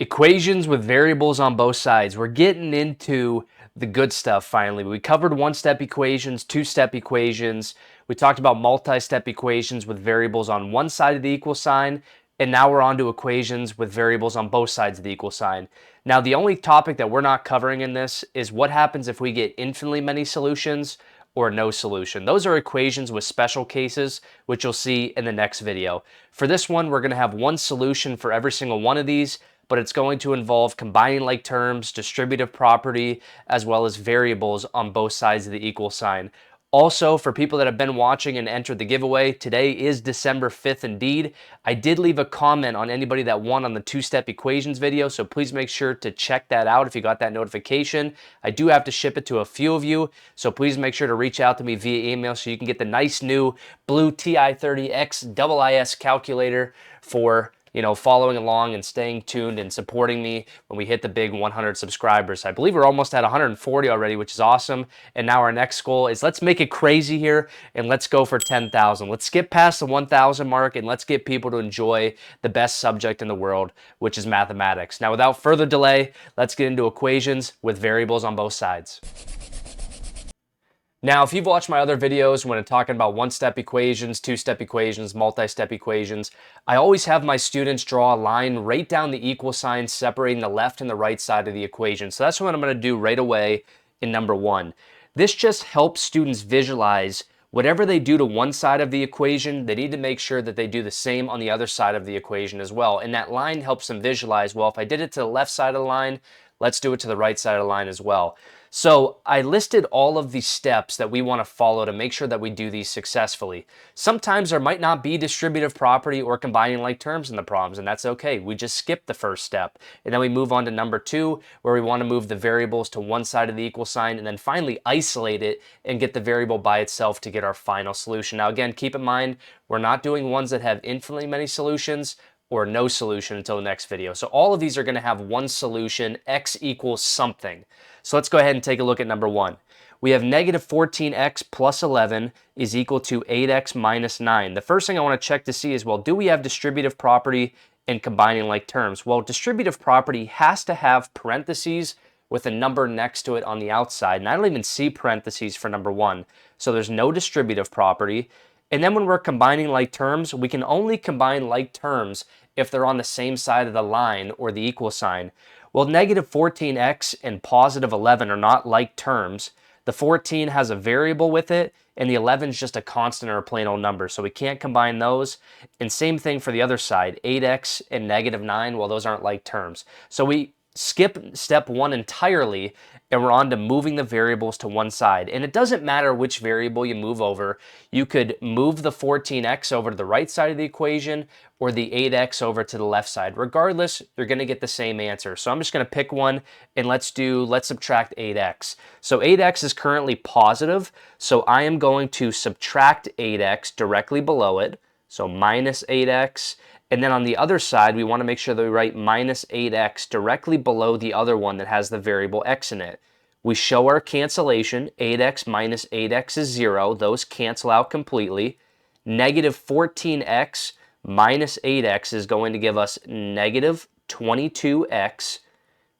Equations with variables on both sides. We're getting into the good stuff finally. We covered one-step equations, two-step equations. We talked about multi-step equations with variables on one side of the equal sign, and now we're on to equations with variables on both sides of the equal sign. Now, the only topic that we're not covering in this is what happens if we get infinitely many solutions or no solution. Those are equations with special cases, which you'll see in the next video. For this one, we're going to have one solution for every single one of these, but it's going to involve combining like terms, distributive property, as well as variables on both sides of the equal sign. Also, for people that have been watching and entered the giveaway, today is December 5th indeed. I did leave a comment on anybody that won on the two-step equations video, so please make sure to check that out if you got that notification. I do have to ship it to a few of you, so please make sure to reach out to me via email so you can get the nice new blue TI-30X IIS calculator for following along and staying tuned and supporting me when we hit the big 100 subscribers. I believe we're almost at 140 already, which is awesome. And now our next goal is let's make it crazy here and let's go for 10,000. Let's skip past the 1,000 mark and let's get people to enjoy the best subject in the world, which is mathematics. Now, without further delay, let's get into equations with variables on both sides. Now, if you've watched my other videos when I'm talking about one-step equations, two-step equations, multi-step equations, I always have my students draw a line right down the equal sign separating the left and the right side of the equation. So that's what I'm going to do right away in number one. This just helps students visualize whatever they do to one side of the equation, they need to make sure that they do the same on the other side of the equation as well. And that line helps them visualize, well, if I did it to the left side of the line, let's do it to the right side of the line as well. So I listed all of the steps that we want to follow to make sure that we do these successfully. Sometimes there might not be distributive property or combining like terms in the problems, and that's okay. We just skip the first step. And then we move on to number two, where we want to move the variables to one side of the equal sign, and then finally isolate it and get the variable by itself to get our final solution. Now again, keep in mind, we're not doing ones that have infinitely many solutions or no solution until the next video. So all of these are going to have one solution, x equals something. So let's go ahead and take a look at number one. We have negative 14x plus 11 is equal to 8x minus 9. The first thing I want to check to see is, well, do we have distributive property and combining like terms? Well, distributive property has to have parentheses with a number next to it on the outside. And I don't even see parentheses for number one. So there's no distributive property. And then when we're combining like terms, we can only combine like terms if they're on the same side of the line or the equal sign. Well, negative 14x and positive 11 are not like terms. The 14 has a variable with it, and the 11 is just a constant or a plain old number, so we can't combine those. And same thing for the other side, 8x and negative 9, well, those aren't like terms. So we skip step one entirely, and we're on to moving the variables to one side. And it doesn't matter which variable you move over. You could move the 14x over to the right side of the equation or the 8x over to the left side. Regardless, you're going to get the same answer. So I'm just going to pick one, and let's subtract 8x. So 8x is currently positive, so I am going to subtract 8x directly below it. So minus 8x. And then on the other side, we want to make sure that we write minus 8x directly below the other one that has the variable x in it. We show our cancellation. 8x minus 8x is 0. Those cancel out completely. Negative 14x minus 8x is going to give us negative 22x.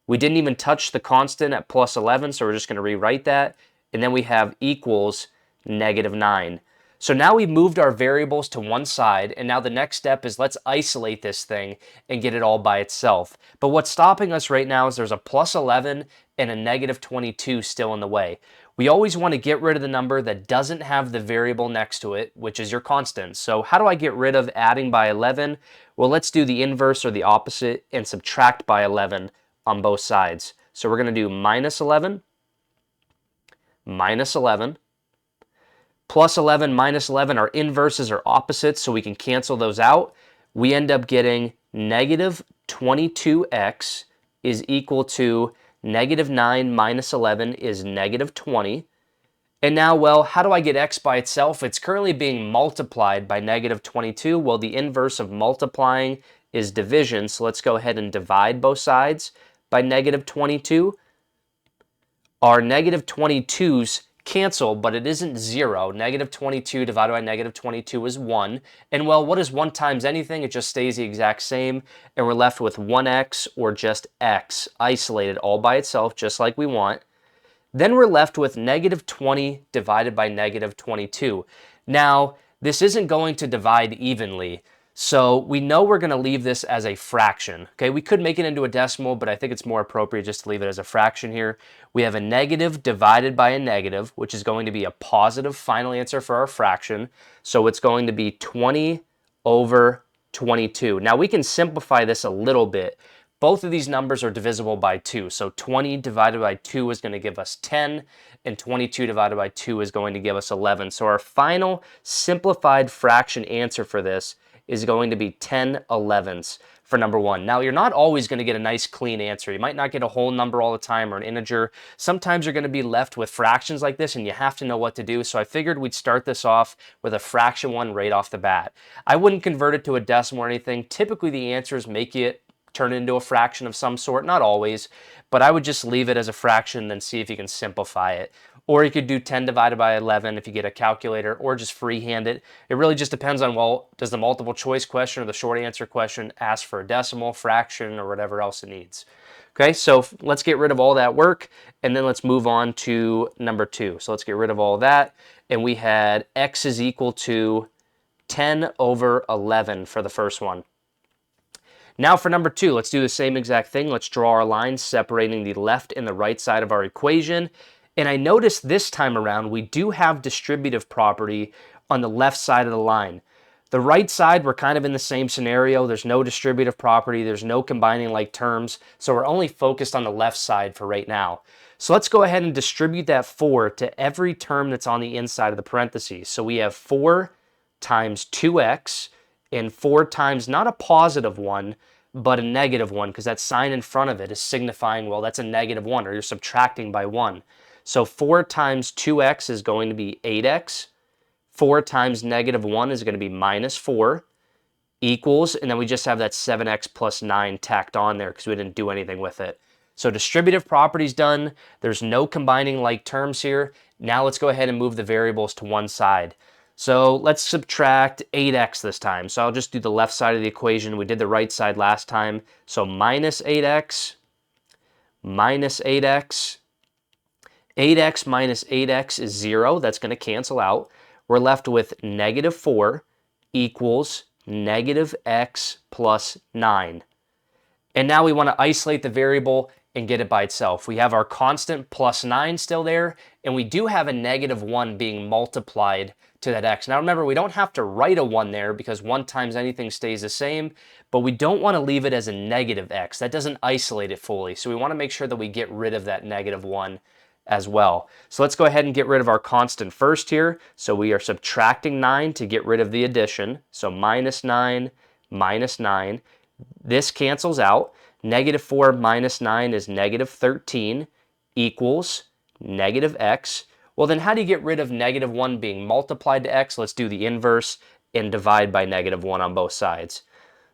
We didn't even touch the constant at plus 11, so we're just going to rewrite that. And then we have equals negative 9. So now we've moved our variables to one side, and now the next step is let's isolate this thing and get it all by itself. But what's stopping us right now is there's a plus 11 and a negative 22 still in the way. We always want to get rid of the number that doesn't have the variable next to it, which is your constant. So how do I get rid of adding by 11? Well, let's do the inverse or the opposite and subtract by 11 on both sides. So we're going to do minus 11, minus 11, plus 11 minus 11 are inverses or opposites, so we can cancel those out. We end up getting negative 22x is equal to negative 9 minus 11 is negative 20. And now, well, how do I get x by itself? It's currently being multiplied by negative 22. Well, the inverse of multiplying is division, so let's go ahead and divide both sides by negative 22. Our negative 22's cancel, but it isn't 0. Negative 22 divided by negative 22 is 1. And well, what is 1 times anything? It just stays the exact same. And we're left with 1x or just x, isolated all by itself, just like we want. Then we're left with negative 20 divided by negative 22. Now, this isn't going to divide evenly, so we know we're going to leave this as a fraction. Okay, we could make it into a decimal, but I think it's more appropriate just to leave it as a fraction here. We have a negative divided by a negative, which is going to be a positive final answer for our fraction. So it's going to be 20 over 22. Now we can simplify this a little bit. Both of these numbers are divisible by 2, so 20 divided by 2 is going to give us 10, and 22 divided by 2 is going to give us 11. So our final simplified fraction answer for this is going to be 10/11 for number 1. Now, you're not always going to get a nice clean answer. You might not get a whole number all the time or an integer. Sometimes you're going to be left with fractions like this, and you have to know what to do. So I figured we'd start this off with a fraction one right off the bat. I wouldn't convert it to a decimal or anything. Typically, the answers make it turn it into a fraction of some sort, not always, but I would just leave it as a fraction and then see if you can simplify it. Or you could do 10 divided by 11 if you get a calculator, or just freehand it. It really just depends on, well, does the multiple choice question or the short answer question ask for a decimal, fraction, or whatever else it needs. Okay, so let's get rid of all that work, and then let's move on to number 2. So let's get rid of all that, and we had x is equal to 10 over 11 for the first one. Now for number 2, let's do the same exact thing. Let's draw our lines separating the left and the right side of our equation. And I noticed this time around we do have distributive property on the left side of the line. The right side, we're kind of in the same scenario. There's no distributive property. There's no combining like terms. So we're only focused on the left side for right now. So let's go ahead and distribute that 4 to every term that's on the inside of the parentheses. So we have 4 times 2x, and 4 times not a positive 1, but a negative 1, because that sign in front of it is signifying, well, that's a negative 1, or you're subtracting by 1. So 4 times 2x is going to be 8x. 4 times negative 1 is going to be minus 4, equals, and then we just have that 7x plus 9 tacked on there because we didn't do anything with it. So distributive property's done. There's no combining like terms here. Now let's go ahead and move the variables to one side. So let's subtract 8x this time. So I'll just do the left side of the equation. We did the right side last time. So minus 8x, minus 8x. 8x minus 8x is 0. That's going to cancel out. We're left with negative 4 equals negative x plus 9. And now we want to isolate the variable and get it by itself. We have our constant plus 9 still there, and we do have a negative 1 being multiplied to that x. Now remember, we don't have to write a 1 there because 1 times anything stays the same, but we don't want to leave it as a negative x. That doesn't isolate it fully, so we want to make sure that we get rid of that negative 1 as well. So let's go ahead and get rid of our constant first here. So we are subtracting 9 to get rid of the addition. So minus 9, minus 9. This cancels out. Negative 4 minus 9 is negative 13 equals negative x. Well, then how do you get rid of negative 1 being multiplied to x? Let's do the inverse and divide by negative 1 on both sides.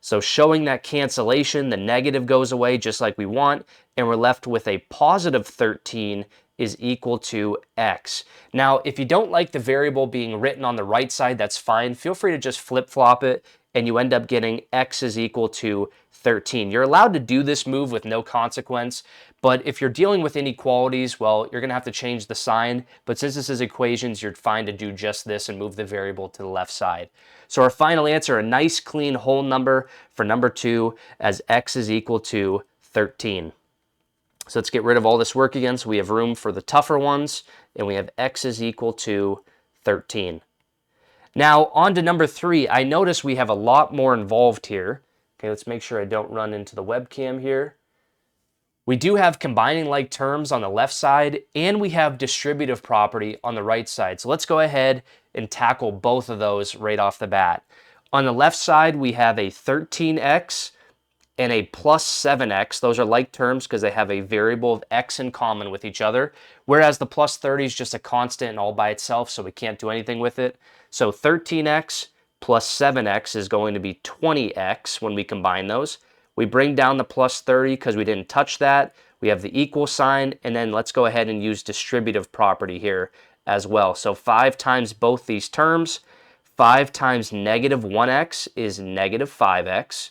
So showing that cancellation, the negative goes away just like we want, and we're left with a positive 13 is equal to x. Now, if you don't like the variable being written on the right side, that's fine. Feel free to just flip-flop it, and you end up getting x is equal to 13. You're allowed to do this move with no consequence, but if you're dealing with inequalities, well, you're going to have to change the sign. But since this is equations, you're fine to do just this and move the variable to the left side. So our final answer, a nice clean whole number for number 2, as x is equal to 13. So let's get rid of all this work again so we have room for the tougher ones, and we have x is equal to 13. Now on to number 3. I notice we have a lot more involved here. Okay, let's make sure I don't run into the webcam here. We do have combining like terms on the left side, and we have distributive property on the right side. So let's go ahead and tackle both of those right off the bat. On the left side, we have a 13x and a plus 7x. Those are like terms because they have a variable of x in common with each other, whereas the plus 30 is just a constant and all by itself, so we can't do anything with it. So 13x plus 7x is going to be 20x when we combine those. We bring down the plus 30 because we didn't touch that. We have the equal sign, and then let's go ahead and use distributive property here as well. So 5 times both these terms. 5 times negative 1x is negative 5x.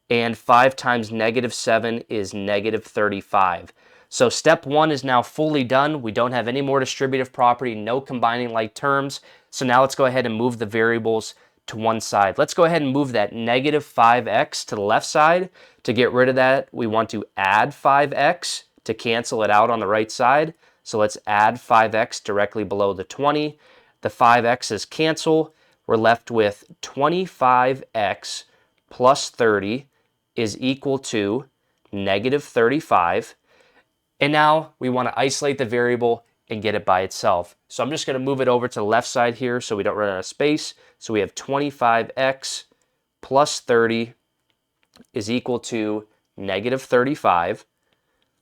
And 5 times negative 7 is negative 35. So step 1 is now fully done. We don't have any more distributive property, no combining like terms. So now let's go ahead and move the variables to one side. Let's go ahead and move that negative 5x to the left side. To get rid of that, we want to add 5x to cancel it out on the right side. So let's add 5x directly below the 20. The 5x's cancel. We're left with 25x plus 30 is equal to negative 35. And now we want to isolate the variable and get it by itself. So I'm just going to move it over to the left side here so we don't run out of space. So we have 25x plus 30 is equal to negative 35.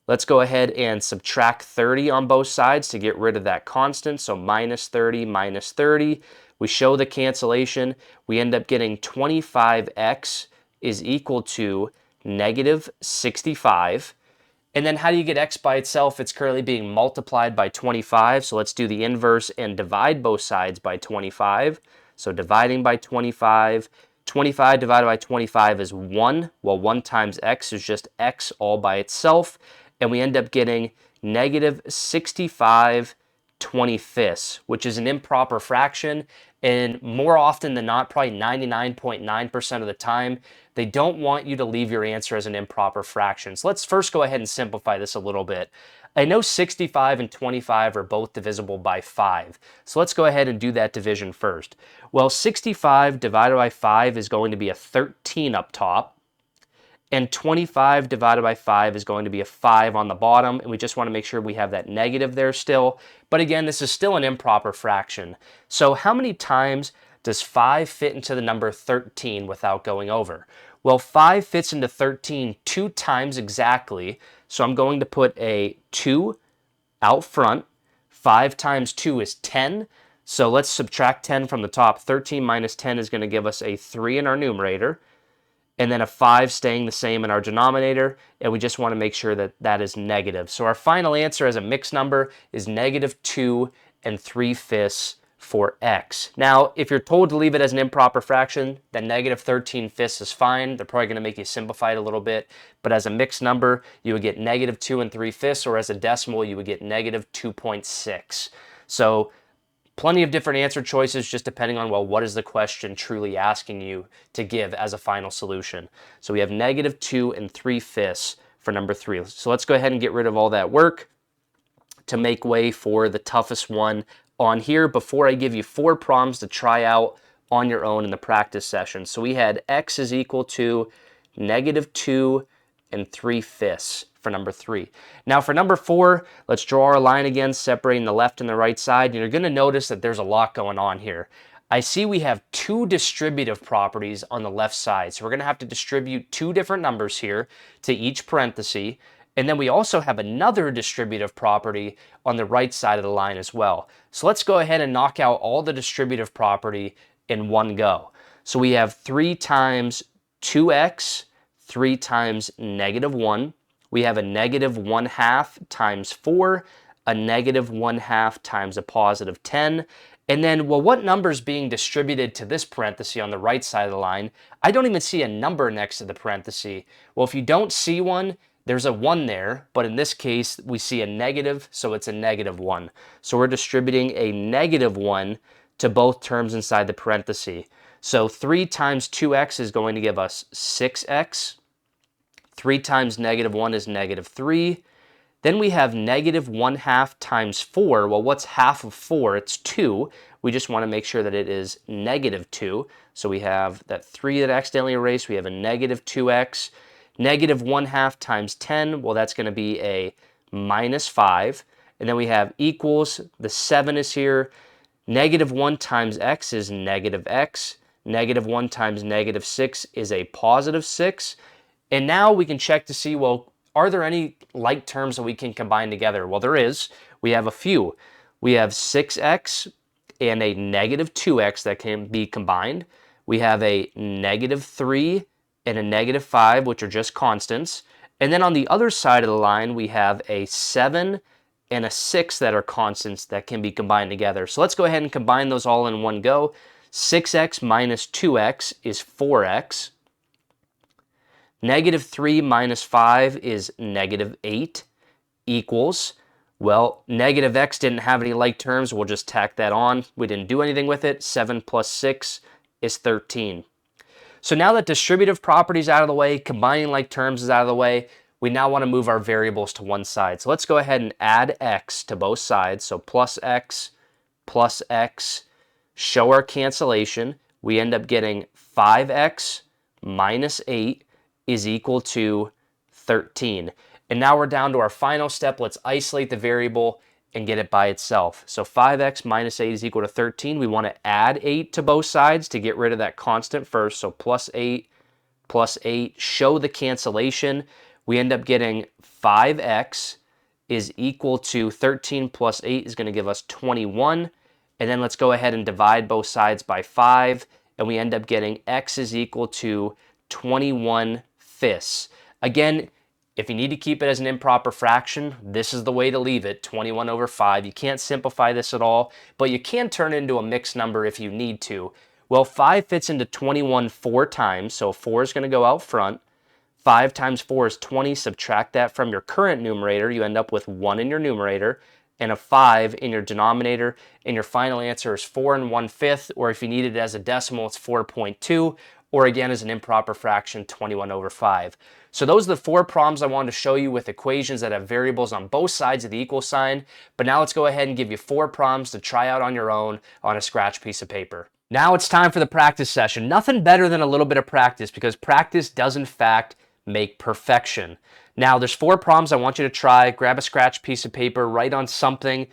Let's go ahead and subtract 30 on both sides to get rid of that constant. So minus 30 minus 30. We show the cancellation. We end up getting 25x is equal to negative 65. And then how do you get x by itself? It's currently being multiplied by 25. So let's do the inverse and divide both sides by 25. So dividing by 25. 25 divided by 25 is 1. Well, 1 times x is just x all by itself. And we end up getting negative 65/25, which is an improper fraction. And more often than not, probably 99.9% of the time, they don't want you to leave your answer as an improper fraction. So let's first go ahead and simplify this a little bit. I know 65 and 25 are both divisible by 5. So let's go ahead and do that division first. Well, 65 divided by 5 is going to be a 13 up top. And 25 divided by 5 is going to be a 5 on the bottom, and we just want to make sure we have that negative there still. But again, this is still an improper fraction. So how many times does 5 fit into the number 13 without going over? Well, 5 fits into 13 2 times exactly, so I'm going to put a 2 out front. 5 times 2 is 10, so let's subtract 10 from the top. 13 minus 10 is going to give us a 3 in our numerator, and then a 5 staying the same in our denominator, and we just want to make sure that that is negative. So our final answer as a mixed number is negative 2 3/5 for x. Now, if you're told to leave it as an improper fraction, then negative 13/5 is fine. They're probably going to make you simplify it a little bit, but as a mixed number, you would get negative 2 3/5, or as a decimal, you would get negative 2.6. So plenty of different answer choices just depending on, well, what is the question truly asking you to give as a final solution. So we have negative 2 3/5 for number 3. So let's go ahead and get rid of all that work to make way for the toughest one on here before I give you 4 problems to try out on your own in the practice session. So we had x is equal to negative 2 3/5 for number 3. Now for number 4, let's draw our line again, separating the left and the right side. And you're going to notice that there's a lot going on here. I see we have 2 distributive properties on the left side. So we're going to have to distribute 2 different numbers here to each parenthesis. And then we also have another distributive property on the right side of the line as well. So let's go ahead and knock out all the distributive property in one go. So we have 3 times 2x, 3 times negative 1. We have a negative 1/2 times 4, a negative 1/2 times a positive 10. And then, well, what number is being distributed to this parenthesis on the right side of the line? I don't even see a number next to the parenthesis. Well, if you don't see one, there's a 1 there, but in this case, we see a negative, so it's a negative 1. So we're distributing a negative 1 to both terms inside the parenthesis. So 3 times 2x is going to give us 6x. 3 times negative 1 is negative 3. Then we have negative 1/2 times 4. Well, what's half of 4? It's 2. We just want to make sure that it is negative 2. So we have that 3 that I accidentally erased. We have a negative 2x. Negative 1/2 times 10. Well, that's going to be a minus 5. And then we have equals. The 7 is here. Negative 1 times x is negative x. Negative 1 times negative 6 is a positive 6. And now we can check to see, well, are there any like terms that we can combine together? Well, there is. We have a few. We have 6x and a negative 2x that can be combined. We have a negative 3 and a negative 5, which are just constants. And then on the other side of the line, we have a 7 and a 6 that are constants that can be combined together. So let's go ahead and combine those all in one go. 6x minus 2x is 4x. Negative 3 minus 5 is negative 8 equals, well, negative x didn't have any like terms. We'll just tack that on. We didn't do anything with it. 7 plus 6 is 13. So now that distributive property is out of the way, combining like terms is out of the way, we now want to move our variables to one side. So let's go ahead and add x to both sides. So plus x, show our cancellation. We end up getting 5x minus 8 is equal to 13. And now we're down to our final step. Let's isolate the variable and get it by itself. So 5x minus 8 is equal to 13. We want to add 8 to both sides to get rid of that constant first. So plus 8, show the cancellation. We end up getting 5x is equal to 13 plus 8 is going to give us 21. And then let's go ahead and divide both sides by 5. And we end up getting x is equal to 21/5. Again, if you need to keep it as an improper fraction, this is the way to leave it, 21 over 5. You can't simplify this at all, but you can turn it into a mixed number if you need to. Well, 5 fits into 21 4 times, so 4 is going to go out front. 5 times 4 is 20. Subtract that from your current numerator. You end up with 1 in your numerator and a 5 in your denominator, and your final answer is 4 1/5, or if you need it as a decimal, it's 4.2, or again as an improper fraction, 21 over 5. So those are the 4 problems I wanted to show you with equations that have variables on both sides of the equal sign. But now let's go ahead and give you 4 problems to try out on your own on a scratch piece of paper. Now it's time for the practice session. Nothing better than a little bit of practice, because practice does in fact make perfection. Now there's 4 problems I want you to try. Grab a scratch piece of paper, write on something,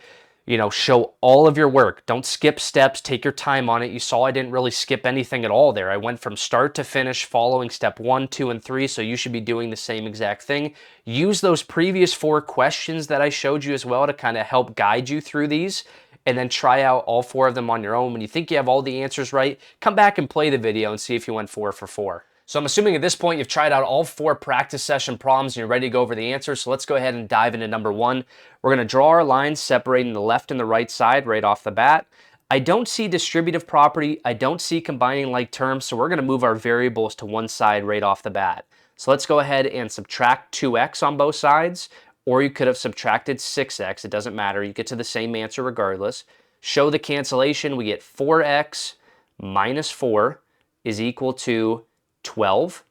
show all of your work. Don't skip steps, take your time on it. You saw I didn't really skip anything at all there. I went from start to finish following step 1, 2, and 3, so you should be doing the same exact thing. Use those previous 4 questions that I showed you as well to kind of help guide you through these, and then try out all 4 of them on your own. When you think you have all the answers right, come back and play the video and see if you went 4 for 4. So I'm assuming at this point you've tried out all 4 practice session problems and you're ready to go over the answers. So let's go ahead and dive into number 1. We're going to draw our lines separating the left and the right side right off the bat. I don't see distributive property. I don't see combining like terms. So we're going to move our variables to one side right off the bat. So let's go ahead and subtract 2x on both sides. Or you could have subtracted 6x. It doesn't matter. You get to the same answer regardless. Show the cancellation. We get 4x minus 4 is equal to 12.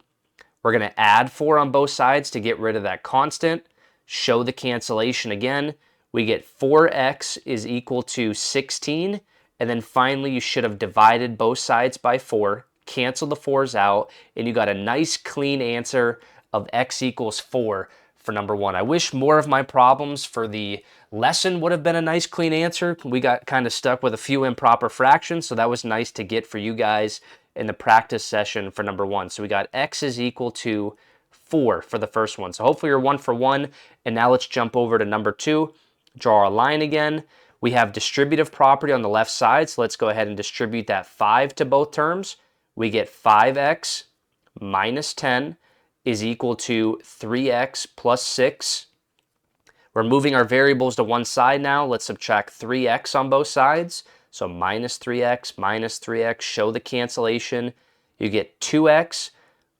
We're going to add 4 on both sides to get rid of that constant. Show the cancellation again. We get 4x is equal to 16. And then finally, you should have divided both sides by 4. Cancel the 4's out. And you got a nice clean answer of x equals 4 for number 1. I wish more of my problems for the lesson would have been a nice clean answer. We got kind of stuck with a few improper fractions. So that was nice to get for you guys in the practice session for number 1. So we got x is equal to 4 for the first one. So hopefully you're 1 for 1. And now let's jump over to number 2. Draw our line again. We have distributive property on the left side. So let's go ahead and distribute that 5 to both terms. We get 5x minus 10 is equal to 3x plus 6. We're moving our variables to one side now. Let's subtract 3x on both sides. So minus 3x, show the cancellation. You get 2x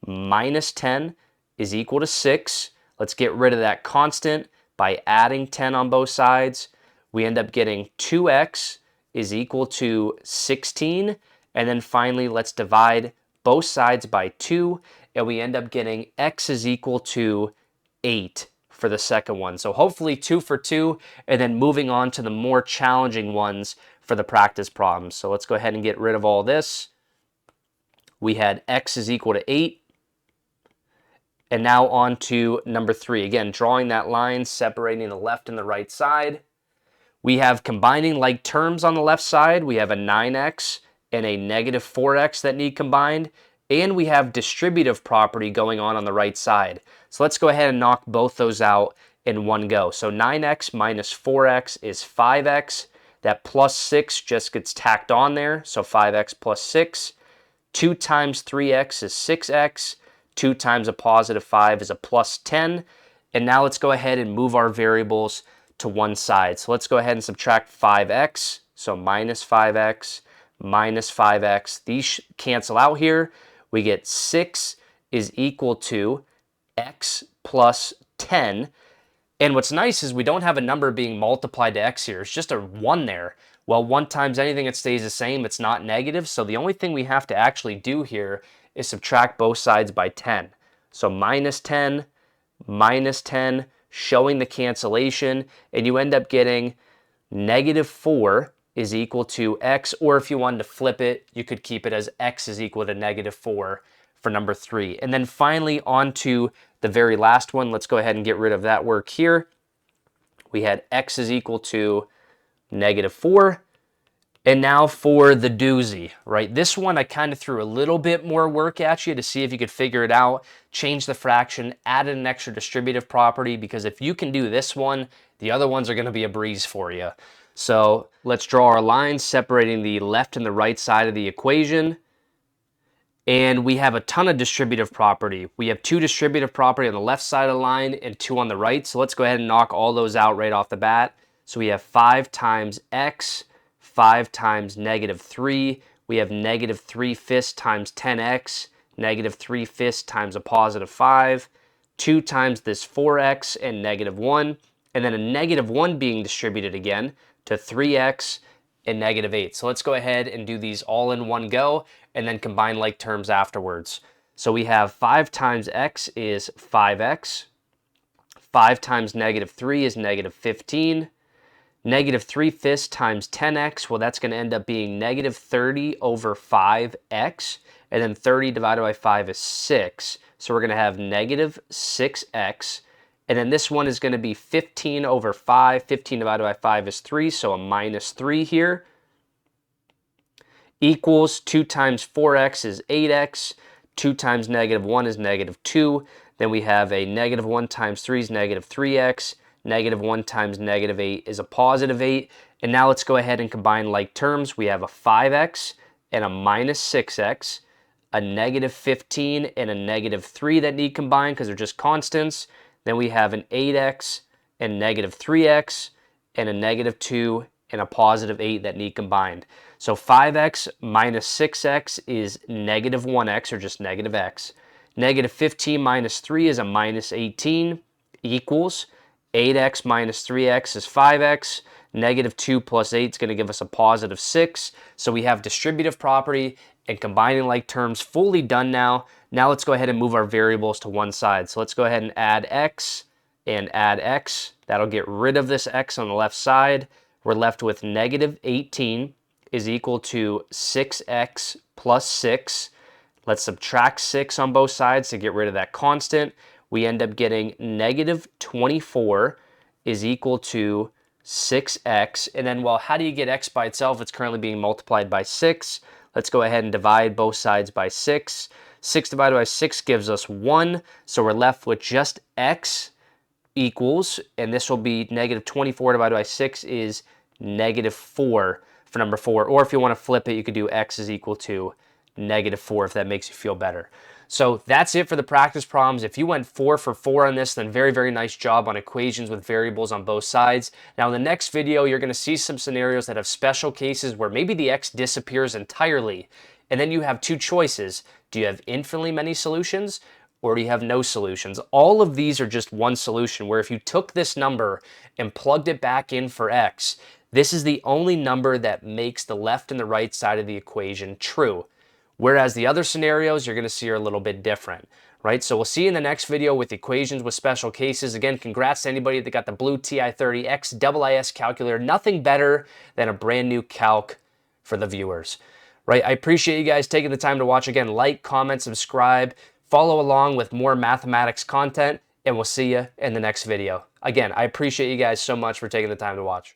minus 10 is equal to 6. Let's get rid of that constant by adding 10 on both sides. We end up getting 2x is equal to 16. And then finally, let's divide both sides by 2. And we end up getting x is equal to 8 for the second one. So hopefully 2 for 2. And then moving on to the more challenging ones for the practice problems. So let's go ahead and get rid of all this. We had x is equal to 8. And now on to number 3. Again, drawing that line separating the left and the right side. We have combining like terms on the left side. We have a 9x and a negative 4x that need combined. And we have distributive property going on the right side. So let's go ahead and knock both those out in one go. So 9x minus 4x is 5x. That plus 6 just gets tacked on there, so 5x plus 6. 2 times 3x is 6x. 2 times a positive 5 is a plus 10. And now let's go ahead and move our variables to one side. So let's go ahead and subtract 5x. So minus 5x, minus 5x. These cancel out here. We get 6 is equal to x plus 10. And what's nice is we don't have a number being multiplied to x here. It's just a 1 there. Well, 1 times anything, it stays the same. It's not negative. So the only thing we have to actually do here is subtract both sides by 10. So minus 10, showing the cancellation. And you end up getting negative 4 is equal to x. Or if you wanted to flip it, you could keep it as x is equal to negative 4 for number 3. And then finally on to the very last one. Let's go ahead and get rid of that work here. We had x is equal to negative 4. And now for the doozy, right? This one I kind of threw a little bit more work at you to see if you could figure it out, change the fraction, added an extra distributive property, because if you can do this one, the other ones are going to be a breeze for you. So let's draw our lines separating the left and the right side of the equation. And we have a ton of distributive property. We have 2 distributive property on the left side of the line and 2 on the right. So let's go ahead and knock all those out right off the bat. So we have 5 times x, 5 times negative 3. We have negative 3/5 times 10x, negative 3/5 times a positive 5, 2 times this 4x and negative 1, and then a negative 1 being distributed again to 3x and negative 8. So let's go ahead and do these all in one go and then combine like terms afterwards. So we have 5 times x is 5x, 5 times negative 3 is negative 15, negative 3/5 times 10x, well, that's going to end up being negative 30 over 5x, and then 30 divided by 5 is 6. So we're going to have negative 6x, and then this one is going to be 15 over 5. 15 divided by 5 is 3, so a minus 3 here, equals 2 times 4x is 8x, 2 times negative 1 is negative 2, then we have a negative 1 times 3 is negative 3x, negative 1 times negative 8 is a positive 8. And now let's go ahead and combine like terms. We have a 5x and a minus 6x, a negative 15 and a negative 3 that need combined because they're just constants. Then we have an 8x and negative 3x and a negative 2 and a positive 8 that need combined. So 5x minus 6x is negative 1x, or just negative x. Negative 15 minus 3 is a minus 18, equals 8x minus 3x is 5x. Negative 2 plus 8 is going to give us a positive 6. So we have distributive property and combining like terms fully done now. Now let's go ahead and move our variables to one side. So let's go ahead and add x and add x. That'll get rid of this x on the left side. We're left with negative 18 is equal to 6x plus 6. Let's subtract 6 on both sides to get rid of that constant. We end up getting negative 24 is equal to 6x. And then, well, how do you get x by itself? It's currently being multiplied by 6. Let's go ahead and divide both sides by 6. 6 divided by 6 gives us 1. So we're left with just x equals, and this will be negative 24 divided by 6 is negative 4 for number 4. Or if you want to flip it, you could do x is equal to negative 4 if that makes you feel better. So that's it for the practice problems. If you went 4 for 4 on this, then very, very nice job on equations with variables on both sides. Now in the next video, you're going to see some scenarios that have special cases where maybe the x disappears entirely, and then you have 2 choices. Do you have infinitely many solutions, or do you have no solutions? All of these are just one solution, where if you took this number and plugged it back in for x, this is the only number that makes the left and the right side of the equation true. Whereas the other scenarios you're going to see are a little bit different, right? So we'll see you in the next video with equations with special cases. Again, congrats to anybody that got the blue TI-30 XIIS calculator. Nothing better than a brand new calc for the viewers, right? I appreciate you guys taking the time to watch. Again, like, comment, subscribe, follow along with more mathematics content, and we'll see you in the next video. Again, I appreciate you guys so much for taking the time to watch.